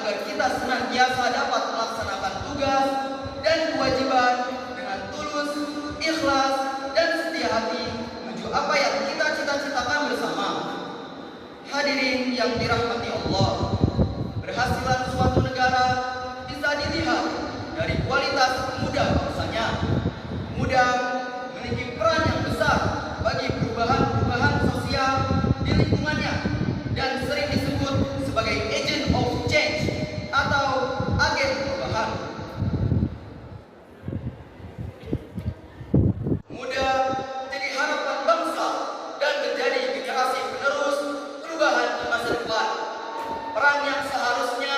agar kita senantiasa dapat melaksanakan tugas dan kewajiban dengan tulus, ikhlas, dan setia hati menuju apa yang kita cita-citakan bersama. Hadirin yang dirahmati Allah, berhasilan suatu negara bisa dilihat dari kualitas pemuda bangsanya. Pemuda memiliki peran yang besar bagi perubahan-perubahan sosial di lingkungannya dan sering disebut sebagai agent of change atau agen perubahan. Muda jadi harapan bangsa dan menjadi generasi penerus perubahan di masa depan. Peran yang seharusnya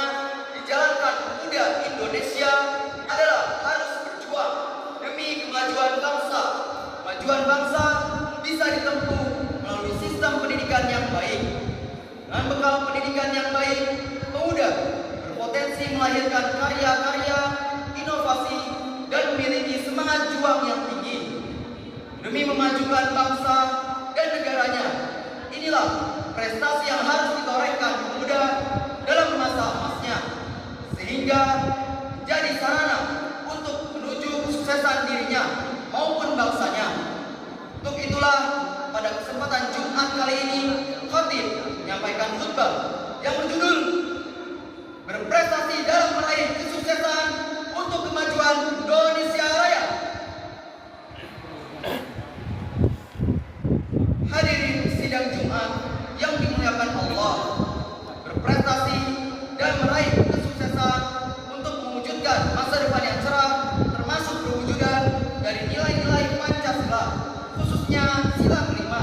dijalankan pemuda Indonesia adalah harus berjuang demi kemajuan bangsa. Kemajuan bangsa bisa ditempuh melalui sistem pendidikan yang baik. Dengan bekal pendidikan yang baik, pemuda berpotensi melahirkan karya-karya, inovasi, dan memiliki semangat juang yang tinggi demi memajukan bangsa dan negaranya. Inilah prestasi yang harus ditorehkan pemuda dalam masa emasnya, sehingga menjadi sarana untuk menuju kesuksesan dirinya maupun bangsanya. Untuk itulah pada kesempatan Jumat kali ini, khatib menyampaikan khutbah yang berjudul berprestasi dalam meraih kesuksesan untuk kemajuan Indonesia Raya. Hadirin sidang Jumat yang dimuliakan Allah, berprestasi dan meraih kesuksesan untuk mewujudkan masa depan yang cerah termasuk perwujudan dari nilai-nilai Pancasila, khususnya sila kelima,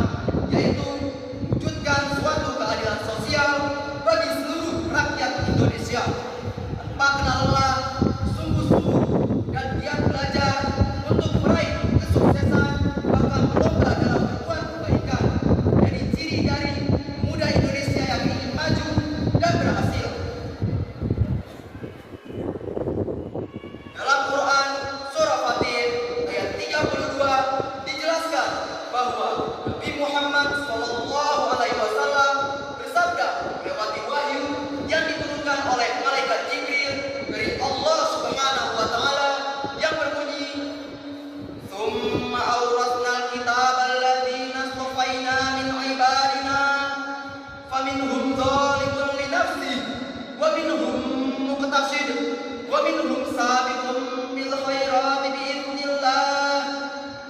yaitu mewujudkan suatu keadilan sosial bagi seluruh rakyat Indonesia tanpa kenal lelah, sungguh-sungguh dan giat belajar untuk meraih kesuksesan, bahkan berlomba dalam berbuat kebaikan. Jadi ciri dari pemuda Indonesia yang ingin maju dan berhasil. Dalam Quran surah Fatir ayat 32 dijelaskan bahwa Nabi Muhammad SAW bersabda melewati wahyu yang diturunkan oleh malaikat Jibril dari Allah Subhanahu wa taala yang berbunyi, "Tsumma awrasnal kitaba alladziina astafaina min ibadina faminhum dzalimun li nafsihi wa minhum muqtasid wa minhum sabiqun bil khairati bi idznillah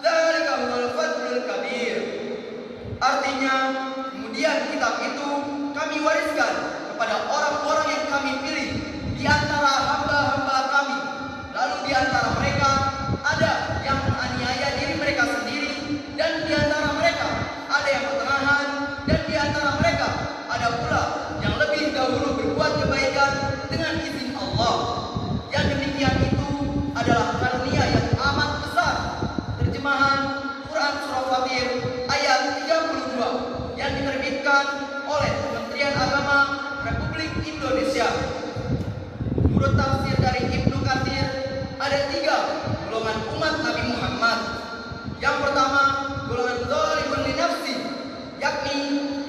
dzalika huwal fadlul kabir." Artinya, kemudian kitab itu kami wariskan kepada orang-orang yang kami pilih di antara hamba-hamba kami. Lalu di antara mereka ada yang menganiaya diri mereka sendiri, dan di antara mereka ada yang pertengahan, dan di antara mereka ada pula yang lebih dahulu berbuat kebaikan dengan izin Allah. Yang demikian itu adalah karunia yang amat besar. Terjemahan Quran Surah Fatir ayat 32 yang diterbitkan oleh Kementerian Agama Republik Indonesia. Menurut tafsir dari Ibnu Katsir, ada 3 golongan umat Nabi Muhammad. Yang pertama, golongan dzalimun li nafsi, yakni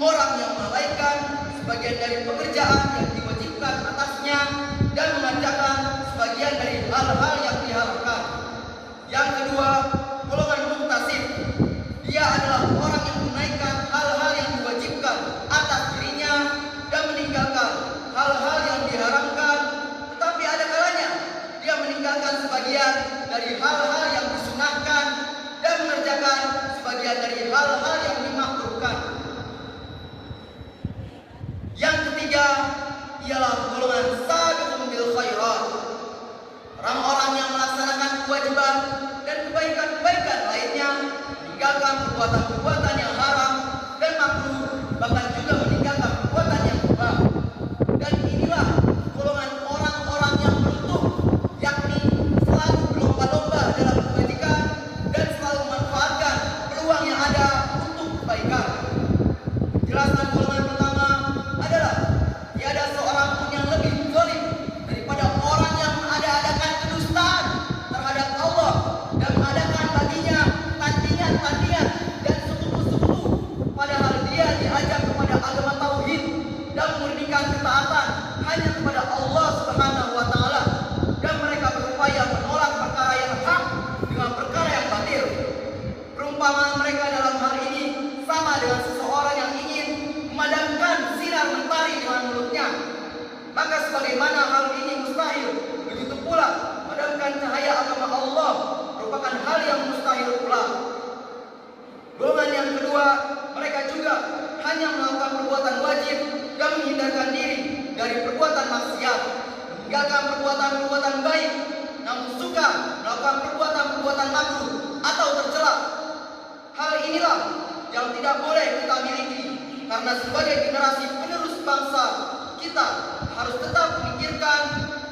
orang yang melalaikan sebagian dari pekerjaan yang diwajibkan atasnya dan mengerjakan sebagian dari hal-hal yang diharapkan. Yang kedua, golongan muqtasid. Dia adalah orang yang menaikkan hal-hal yang diwajibkan atas dirinya dan meninggalkan hal-hal yang diharamkan, tetapi ada kalanya dia meninggalkan sebagian dari hal-hal yang disunahkan dan mengerjakan sebagian dari hal-hal yang dimakruhkan. Yang ketiga ialah golongan sabiqun bil khairat, orang-orang yang melaksanakan kewajiban dan kebaikan-kebaikan lainnya, meninggalkan perbuatan-perbuatan yang haram dan makruh, bahkan juga meninggalkan perbuatan yang mubah. Dan inilah golongan orang-orang yang beruntung, yakni selalu berlomba-lomba dalam kebajikan dan selalu memanfaatkan peluang yang ada untuk kebaikan. Penjelasan golongan pertama adalah tiada seorang pun yang lebih zalim daripada orang yang mengada-adakan kedustaan terhadap Allah dan mengadakan baginya tandingan-tandingan dan sekutu meninggalkan perbuatan-perbuatan baik, namun suka melakukan perbuatan-perbuatan makruh atau tercela. Hal inilah yang tidak boleh kita miliki, karena sebagai generasi penerus bangsa, kita harus tetap memikirkan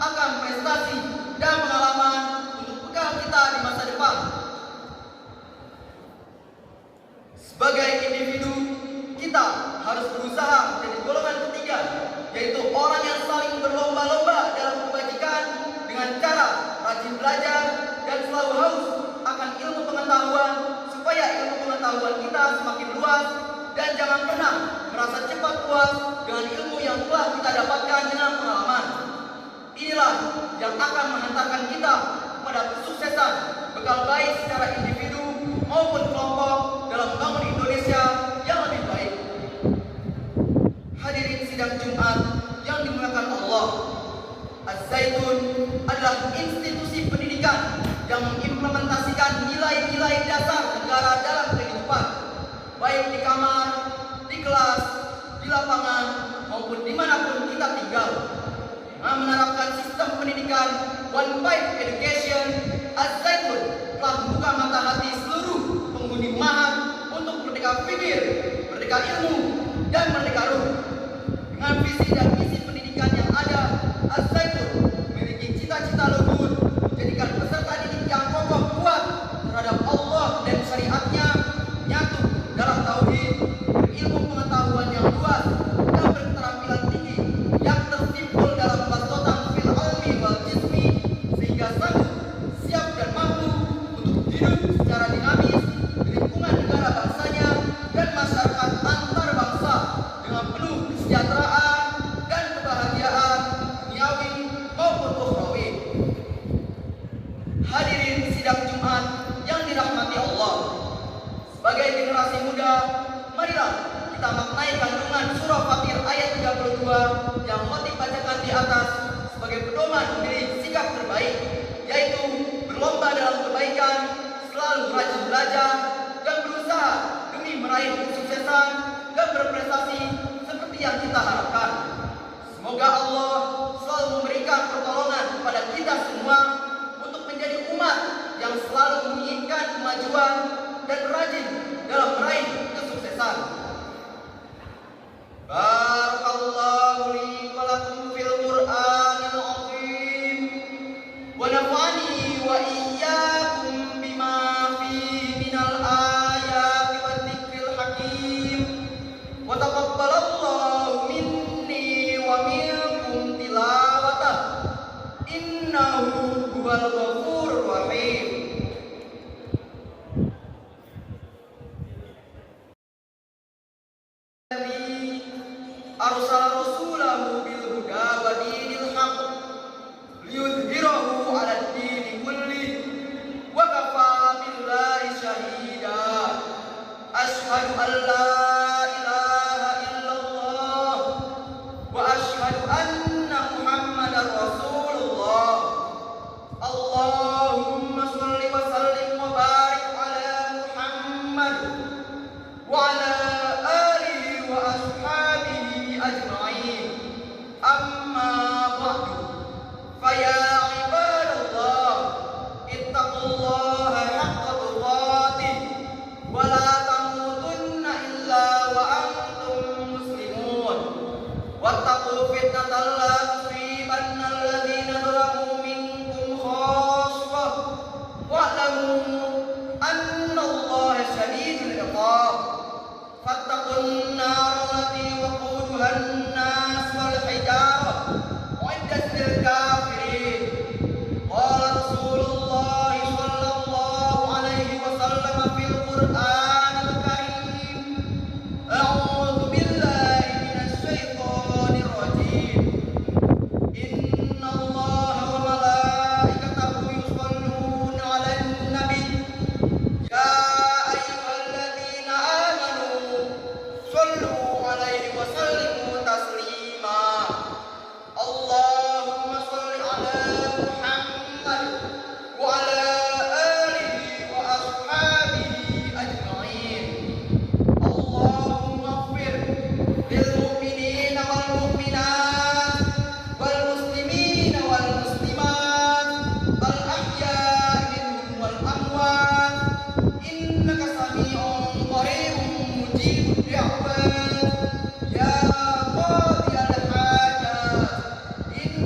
akan prestasi dan pengalaman untuk bekal kita di masa depan. Sebagai individu, kita harus berusaha menjadi golongan ketiga, yaitu orang yang saling berlomba-lomba dalam kebajikan dengan cara rajin belajar dan selalu haus akan ilmu pengetahuan, supaya ilmu pengetahuan kita semakin luas, dan jangan pernah merasa cepat puas dengan ilmu yang telah kita dapatkan dengan pengalaman. Inilah yang akan menghantarkan kita pada kesuksesan, bekal baik secara individu maupun kelompok dalam membangun Indonesia yang lebih baik. Hadirin sidang Jumat yang dimuliakan Allah, Az-Zaitun adalah institusi pendidikan yang mengimplementasikan nilai-nilai dasar negara dalam kehidupan, baik di kamar, di kelas, di lapangan, maupun dimanapun kita tinggal. Dengan menerapkan sistem pendidikan One Pipe Education, Az-Zaitun telah membuka mata hati seluruh penghuni Mahat untuk merdeka pikir, merdeka ilmu, dan merdeka ruh. Dengan visi dan misi pendidikan yang ada, Az-Zaitun memiliki cita-cita luhur menjadikan peserta didik yang kokoh kuat terhadap Allah dan syariatnya, nyatu dalam tauhid, berilmu pengetahuan yang luas, dan berketerampilan tinggi yang tersimpul dalam bastotan fil ilmi wal jismi, sehingga sanggup, siap dan mampu untuk hidup secara dinamis di lingkungan negara bangsanya dan masyarakat antar bangsa dengan penuh kesejahteraan dan kebahagiaan duniawi maupun ukhrawi. Hadirin sidang Jumat yang dirahmati Allah, sebagai generasi muda, marilah kita maknai kandungan surah Fatir ayat 32 yang khotib bacakan di atas sebagai pedoman memilih sikap terbaik, yaitu berlomba dalam kebaikan, selalu rajin belajar, dan berusaha demi meraih kesuksesan dan berprestasi seperti yang kita harapkan. Semoga Allah selalu memberikan pertolongan kepada kita semua untuk menjadi umat yang selalu menginginkan kemajuan dan rajin dalam meraih kesuksesan. Barakallahu li wa lakum fil Qur'anil azim, wa nafa'ani wa iyyakum bima fihi minal ayati wa dzikril hakim, wa taqabbalallahu minni wa minkum tilawatah, innahu huwal ghafurur rahim.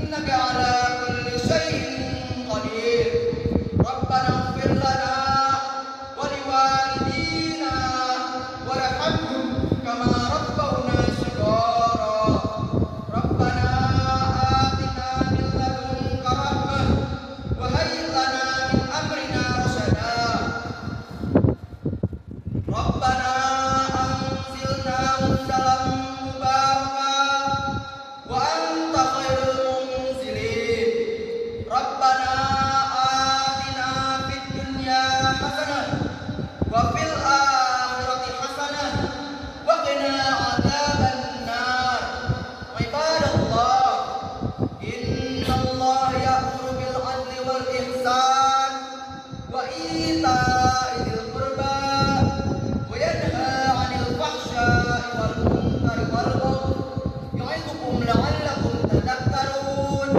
إنك على كل شيء قدير. ربنا اغفر لنا ولوالدينا وارحمهم كما ربونا صغارا. ربنا آتنا من لدنك رحمة وهيئ لنا من أمرنا رشدا. ربنا أنزلنا منزلا مباركا وأنت خير المنزلين. ربنا آتنا في الدنيا حسنة وفي الآخرة حسنة وقنا عذاب النار. عباد الله، إن الله يأمر بالعدل والإحسان وإيتاء ذي القربى وينهى عن الفحشاء والمنكر والبغي يعظكم لعلكم تذكرون.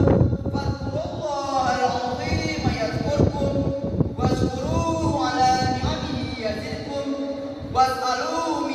فاذكروا الله العظيم يذكركم واشكروه على نعمه يزدكم واسألوه